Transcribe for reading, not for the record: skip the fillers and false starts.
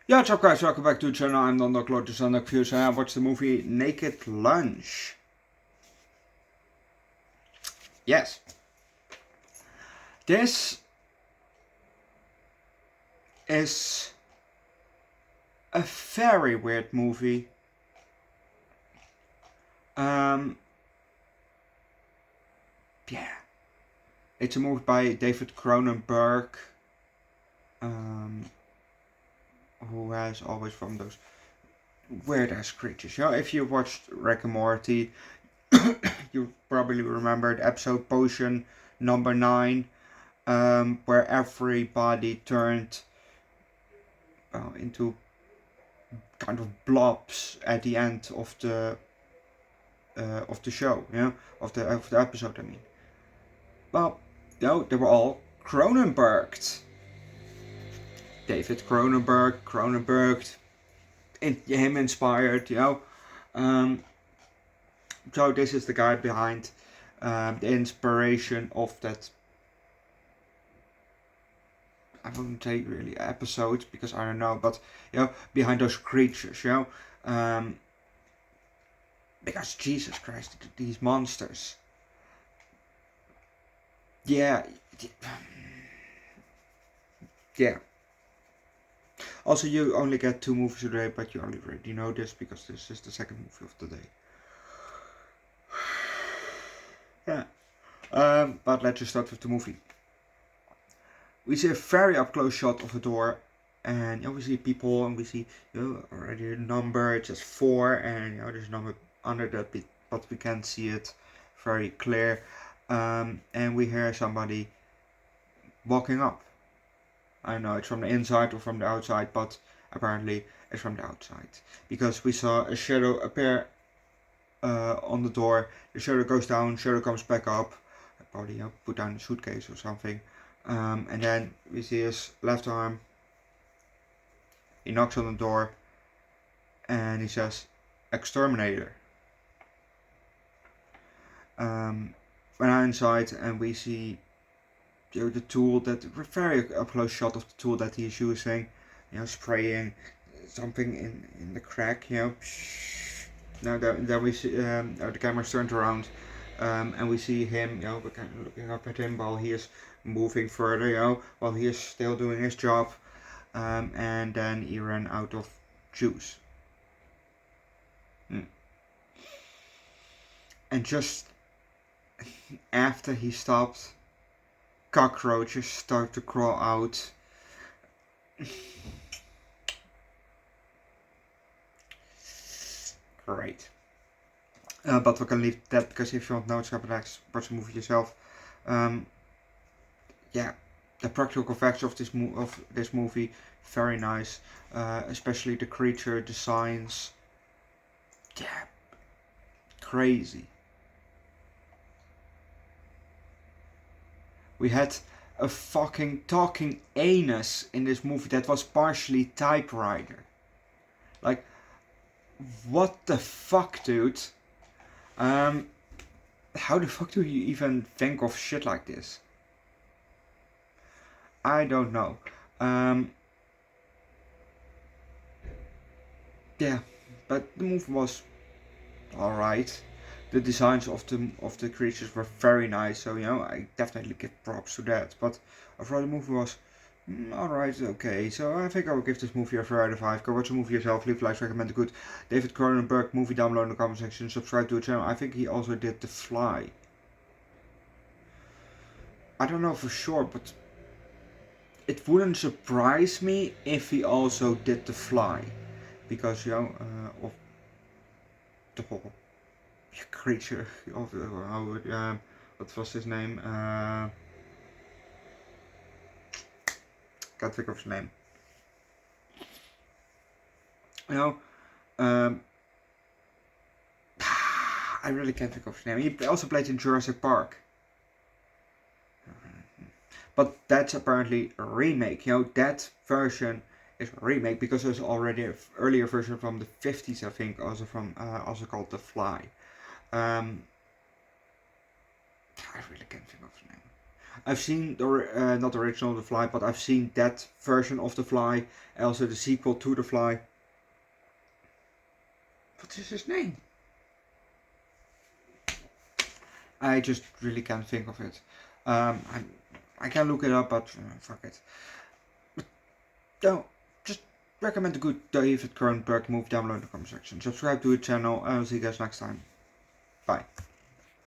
Yeah, what's up guys, welcome back to the channel. I'm Underdog Views and I watched the movie Naked Lunch. Yes. This is a very weird movie. Yeah. It's a movie by David Cronenberg. Who has always from those weird ass creatures. You know, if you watched Rick and Morty, you probably remember the episode Potion number 9. Where everybody turned into kind of blobs at the end of the show, of the episode. I mean, well, they were all Cronenberged. David Cronenberg, him inspired, So this is the guy behind the inspiration of that. I wouldn't say really episodes because I don't know, but behind those creatures, because Jesus Christ, these monsters. Yeah. Also, you only get 2 movies today, but you already know this because this is the second movie of the day. Yeah. But let's just start with the movie. We see a very up close shot of a door, and we see people, and we see already a number. It's just 4, and there's a number under that bit, but we can't see it very clear. And we hear somebody walking up. I don't know it's from the inside or from the outside, but apparently it's from the outside because we saw a shadow appear on the door. The shadow goes down, shadow comes back up. Probably put down a suitcase or something. And then we see his left arm. He knocks on the door and he says, "Exterminator." We're inside and we see the tool, that very up close shot of the tool that he's using, spraying something in the crack, Now then we see the camera's turned around, and we see him, we're kind of looking up at him while he is moving further, while he is still doing his job, and then he ran out of juice. And just after he stopped, cockroaches start to crawl out. Great. But we can leave that because if you want to know what's happening next, watch the movie yourself. The practical effects of this movie, very nice. Especially the creature designs. Yeah, crazy. We had a fucking talking anus in this movie that was partially typewriter. Like, what the fuck, dude? How the fuck do you even think of shit like this? I don't know. Yeah, but the movie was alright. The designs of the creatures were very nice, so I definitely give props to that. But overall, the movie was alright, okay. So I think I will give this movie a 4 out of 5. Go watch the movie yourself, leave likes, recommend a good David Cronenberg movie down below in the comment section. Subscribe to the channel. I think he also did The Fly. I don't know for sure, but it wouldn't surprise me if he also did The Fly, because of the whole creature of what was his name? Can't think of his name. I really can't think of his name. He also played in Jurassic Park. But that's apparently a remake. That version is a remake because there's already an earlier version from the 50s, I think, also called The Fly. I really can't think of his name. I've seen the not the original The Fly, but I've seen that version of The Fly, also the sequel to The Fly. What is his name? I just really can't think of it. I can look it up, but fuck it. But no, just recommend a good David Cronenberg movie down below in the comment section. Subscribe to the channel, and I'll see you guys next time. Bye.